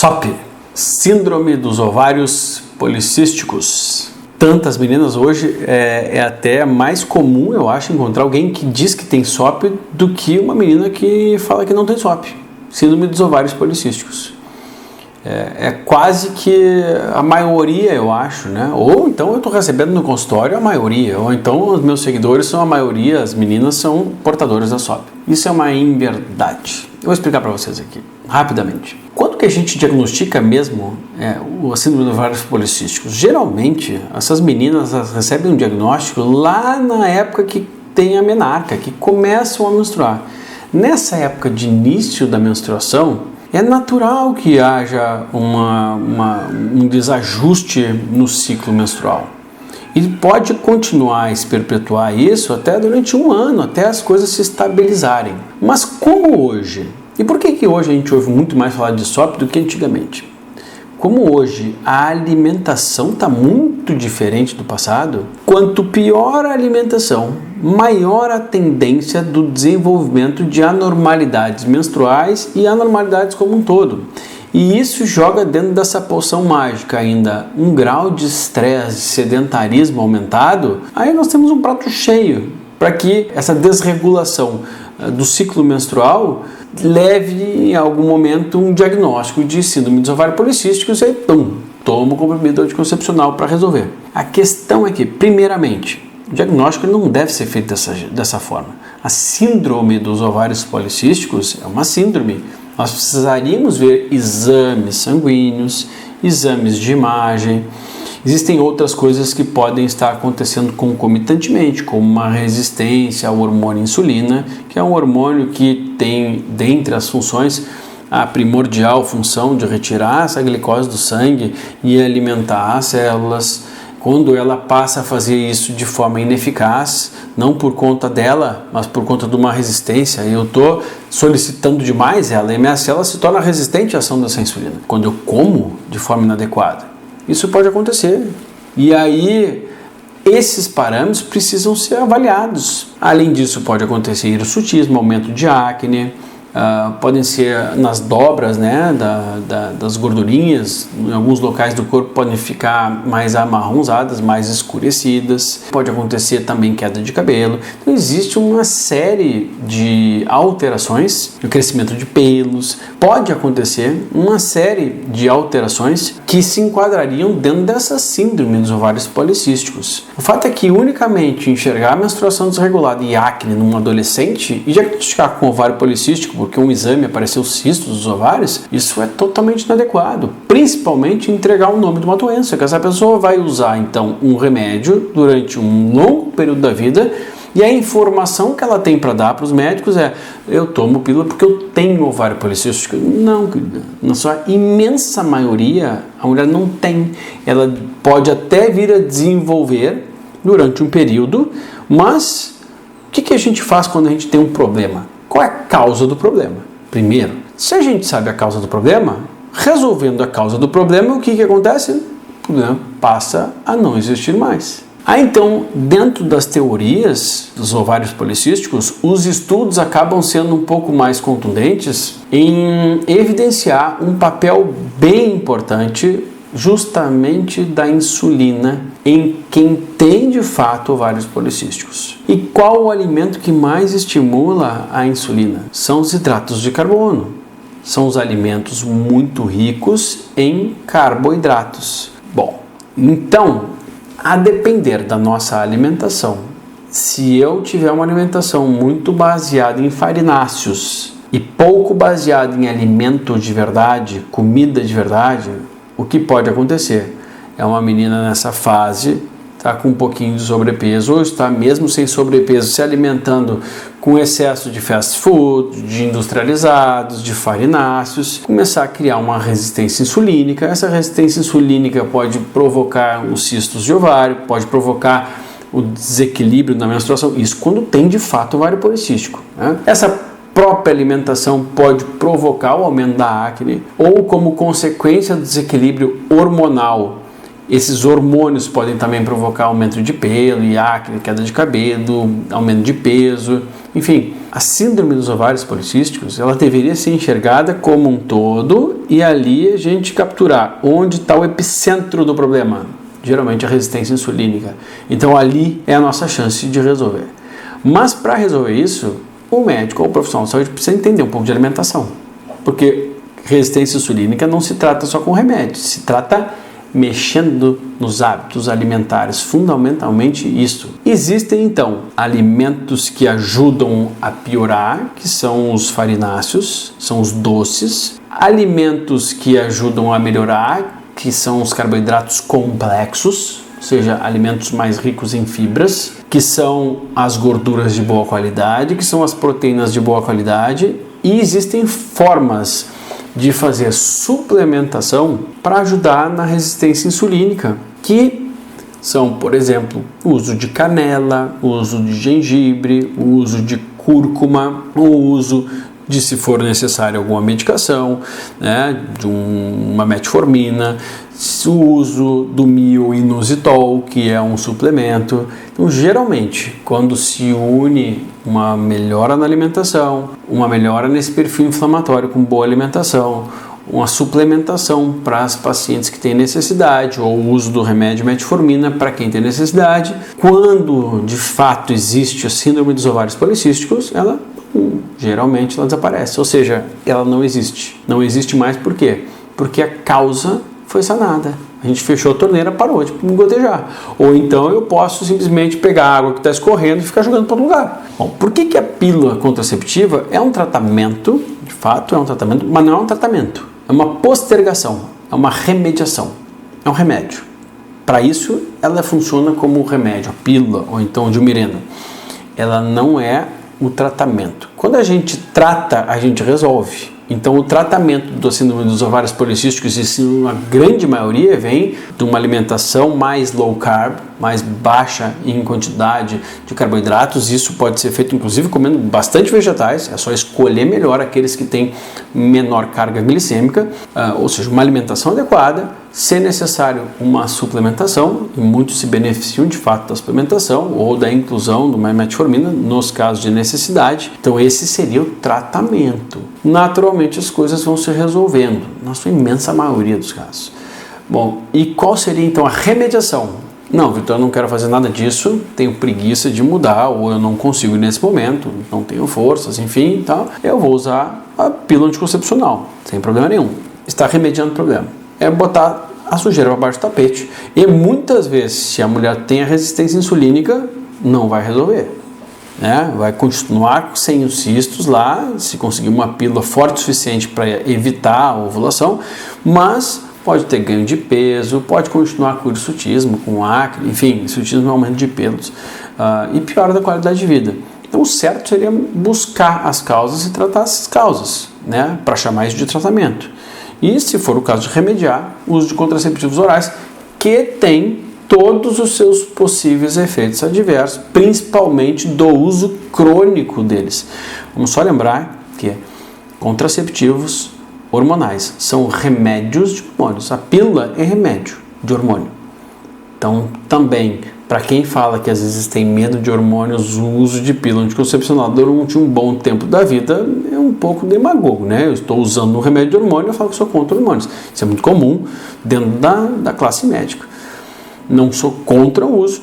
SOP, Síndrome dos Ovários Policísticos. Tantas meninas hoje, é até mais comum, eu acho, encontrar alguém que diz que tem SOP do que uma menina que fala que não tem SOP. Síndrome dos Ovários Policísticos. É quase que a maioria, eu acho, né? Ou então eu estou recebendo no consultório a maioria, ou então os meus seguidores são a maioria, as meninas são portadoras da SOP. Isso é uma inverdade. Eu vou explicar para vocês aqui, rapidamente. Quando que a gente diagnostica mesmo o síndrome dos ovários policísticos? Geralmente, essas meninas recebem um diagnóstico lá na época que tem a menarca, que começam a menstruar. Nessa época de início da menstruação, é natural que haja um desajuste no ciclo menstrual. E pode continuar a se perpetuar isso até durante um ano, até as coisas se estabilizarem. Mas como hoje? E por que hoje a gente ouve muito mais falar de SOP do que antigamente? Como hoje a alimentação está muito diferente do passado, quanto pior a alimentação, maior a tendência do desenvolvimento de anormalidades menstruais e anormalidades como um todo. E isso joga dentro dessa poção mágica ainda um grau de estresse, de sedentarismo aumentado, aí nós temos um prato cheio para que essa desregulação do ciclo menstrual leve em algum momento um diagnóstico de síndrome dos ovários policísticos e aí, toma o comprimido anticoncepcional para resolver. A questão é que, primeiramente, o diagnóstico não deve ser feito dessa forma. A síndrome dos ovários policísticos é uma síndrome. Nós precisaríamos ver exames sanguíneos, exames de imagem. Existem outras coisas que podem estar acontecendo concomitantemente, como uma resistência ao hormônio insulina, que é um hormônio que tem, dentre as funções, a primordial função de retirar essa glicose do sangue e alimentar as células. Quando ela passa a fazer isso de forma ineficaz, não por conta dela, mas por conta de uma resistência, eu estou solicitando demais ela, e minha célula se torna resistente à ação dessa insulina. Quando eu como de forma inadequada, isso pode acontecer. E aí, esses parâmetros precisam ser avaliados. Além disso, pode acontecer hirsutismo, aumento de acne, podem ser nas dobras, né, das gordurinhas, em alguns locais do corpo podem ficar mais amarronzadas, mais escurecidas, pode acontecer também queda de cabelo. Então existe uma série de alterações no crescimento de pelos, pode acontecer uma série de alterações que se enquadrariam dentro dessa síndrome dos ovários policísticos. O fato é que unicamente enxergar a menstruação desregulada e acne num adolescente e diagnosticar com ovário policístico porque um exame apareceu cistos dos ovários, isso é totalmente inadequado. Principalmente entregar o nome de uma doença, que essa pessoa vai usar então um remédio durante um longo período da vida e a informação que ela tem para dar para os médicos é: eu tomo pílula porque eu tenho ovário policístico. Não, querida. Na sua imensa maioria, a mulher não tem. Ela pode até vir a desenvolver durante um período, mas o que a gente faz quando a gente tem um problema? Qual é a causa do problema? Primeiro, se a gente sabe a causa do problema, resolvendo a causa do problema, o que acontece? O problema passa a não existir mais. Então, dentro das teorias dos ovários policísticos, os estudos acabam sendo um pouco mais contundentes em evidenciar um papel bem importante justamente da insulina em quem tem de fato ovários policísticos. E qual o alimento que mais estimula a insulina? São os hidratos de carbono. São os alimentos muito ricos em carboidratos. Bom, então, a depender da nossa alimentação, se eu tiver uma alimentação muito baseada em farináceos e pouco baseada em alimento de verdade, comida de verdade, o que pode acontecer? É uma menina nessa fase, está com um pouquinho de sobrepeso, ou está mesmo sem sobrepeso, se alimentando com excesso de fast food, de industrializados, de farináceos, começar a criar uma resistência insulínica. Essa resistência insulínica pode provocar os cistos de ovário, pode provocar o desequilíbrio na menstruação, isso quando tem de fato ovário policístico, né? Essa própria alimentação pode provocar o aumento da acne ou como consequência do desequilíbrio hormonal. Esses hormônios podem também provocar aumento de pelo e acne, queda de cabelo, aumento de peso, Enfim, a síndrome dos ovários policísticos, ela deveria ser enxergada como um todo e ali a gente capturar onde está o epicentro do problema, geralmente a resistência insulínica. Então ali é a nossa chance de resolver. Mas para resolver isso, o médico ou o profissional de saúde precisa entender um pouco de alimentação, porque resistência insulínica não se trata só com remédio, se trata mexendo nos hábitos alimentares, fundamentalmente isso. Existem então alimentos que ajudam a piorar, que são os farináceos, são os doces, alimentos que ajudam a melhorar, que são os carboidratos complexos, ou seja, alimentos mais ricos em fibras, que são as gorduras de boa qualidade, que são as proteínas de boa qualidade, e existem formas de fazer suplementação para ajudar na resistência insulínica, que são, por exemplo, o uso de canela, o uso de gengibre, o uso de cúrcuma, o uso de, se for necessário, alguma medicação, né, de uma metformina, o uso do mioinositol, que é um suplemento. Então, geralmente, quando se une uma melhora na alimentação, uma melhora nesse perfil inflamatório com boa alimentação, uma suplementação para as pacientes que têm necessidade, ou o uso do remédio metformina para quem tem necessidade, quando de fato existe a síndrome dos ovários policísticos, ela geralmente ela desaparece, ou seja, ela não existe. Não existe mais por quê? Porque a causa foi sanada. A gente fechou a torneira, parou de gotejar. Ou então eu posso simplesmente pegar a água que está escorrendo e ficar jogando para outro lugar. Bom, por que a pílula contraceptiva é um tratamento, de fato é um tratamento, mas não é um tratamento. É uma postergação, é uma remediação, é um remédio. Para isso, ela funciona como um remédio, a pílula ou então de Mirena. Ela não é o tratamento. Quando a gente trata, a gente resolve. Então, o tratamento da síndrome dos ovários policísticos, uma grande maioria, vem de uma alimentação mais low carb, mais baixa em quantidade de carboidratos. Isso pode ser feito, inclusive, comendo bastante vegetais. É só escolher melhor aqueles que têm menor carga glicêmica, ou seja, uma alimentação adequada. Se necessário, uma suplementação, e muitos se beneficiam de fato da suplementação ou da inclusão de uma metformina nos casos de necessidade. Então, esse seria o tratamento. Naturalmente, as coisas vão se resolvendo, na sua imensa maioria dos casos. Bom, e qual seria então a remediação? Não, Vitor, eu não quero fazer nada disso, tenho preguiça de mudar, ou eu não consigo nesse momento, não tenho forças, enfim, tal. Eu vou usar a pílula anticoncepcional, sem problema nenhum. Está remediando o problema. É botar a sujeira para baixo do tapete. E muitas vezes, se a mulher tem a resistência insulínica, não vai resolver. Né? Vai continuar sem os cistos lá, se conseguir uma pílula forte o suficiente para evitar a ovulação, mas pode ter ganho de peso, pode continuar com hirsutismo, com acne, enfim, hirsutismo é aumento de pelos, e piora da qualidade de vida. Então, o certo seria buscar as causas e tratar essas causas, né? Para chamar isso de tratamento. E, se for o caso de remediar, o uso de contraceptivos orais, que tem todos os seus possíveis efeitos adversos, principalmente do uso crônico deles. Vamos só lembrar que contraceptivos hormonais são remédios de hormônios. A pílula é remédio de hormônio. Então, também, para quem fala que às vezes tem medo de hormônios, o uso de pílula anticoncepcional durante um bom tempo da vida é um pouco demagogo, né? Eu estou usando um remédio de hormônio, eu falo que sou contra hormônios. Isso é muito comum dentro da classe médica. Não sou contra o uso.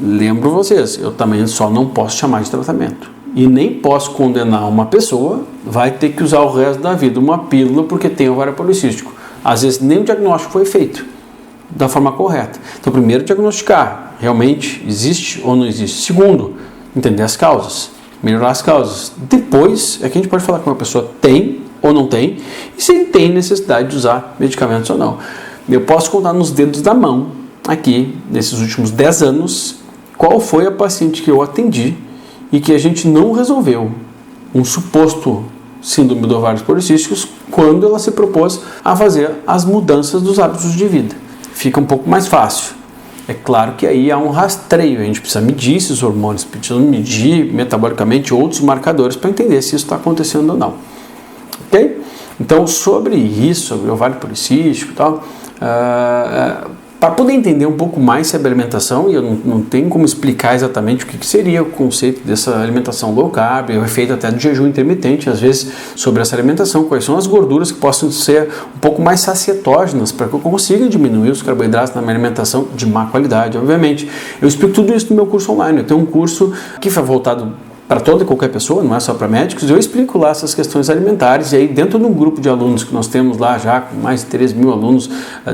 Lembro vocês, eu também só não posso chamar de tratamento. E nem posso condenar uma pessoa, vai ter que usar o resto da vida uma pílula porque tem ovário policístico. Às vezes nem o diagnóstico foi feito da forma correta. Então, primeiro, diagnosticar. Realmente existe ou não existe? Segundo, entender as causas, melhorar as causas. Depois é que a gente pode falar que uma pessoa tem ou não tem e se tem necessidade de usar medicamentos ou não. Eu posso contar nos dedos da mão, aqui, nesses últimos 10 anos, qual foi a paciente que eu atendi e que a gente não resolveu um suposto síndrome dos ovários policísticos quando ela se propôs a fazer as mudanças dos hábitos de vida. Fica um pouco mais fácil. É claro que aí há um rastreio, a gente precisa medir esses hormônios, precisa medir metabolicamente outros marcadores para entender se isso está acontecendo ou não. Ok? Então, sobre isso, sobre o ovário policístico e tal, Para poder entender um pouco mais sobre alimentação, e eu não tenho como explicar exatamente o que seria o conceito dessa alimentação low carb, o efeito até do jejum intermitente, às vezes, sobre essa alimentação, quais são as gorduras que possam ser um pouco mais sacietógenas, para que eu consiga diminuir os carboidratos na minha alimentação de má qualidade, obviamente. Eu explico tudo isso no meu curso online. Eu tenho um curso que foi voltado para toda e qualquer pessoa, não é só para médicos. Eu explico lá essas questões alimentares, e aí dentro de um grupo de alunos que nós temos lá já, com mais de 3.000 alunos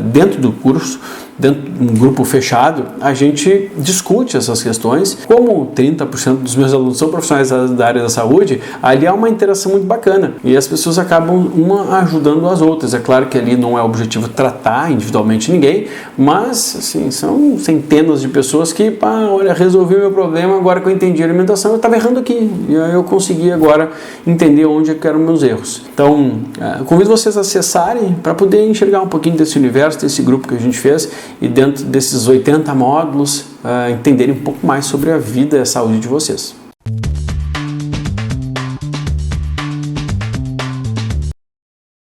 dentro do curso, dentro de um grupo fechado, a gente discute essas questões. Como 30% dos meus alunos são profissionais da área da saúde, ali há uma interação muito bacana e as pessoas acabam uma ajudando as outras. É claro que ali não é o objetivo tratar individualmente ninguém, mas assim, são centenas de pessoas que, olha, resolvi o meu problema, agora que eu entendi a alimentação, eu estava errando aqui, e aí eu consegui agora entender onde é que eram meus erros. Então, eu convido vocês a acessarem para poder enxergar um pouquinho desse universo, desse grupo que a gente fez, e dentro desses 80 módulos, entenderem um pouco mais sobre a vida e a saúde de vocês.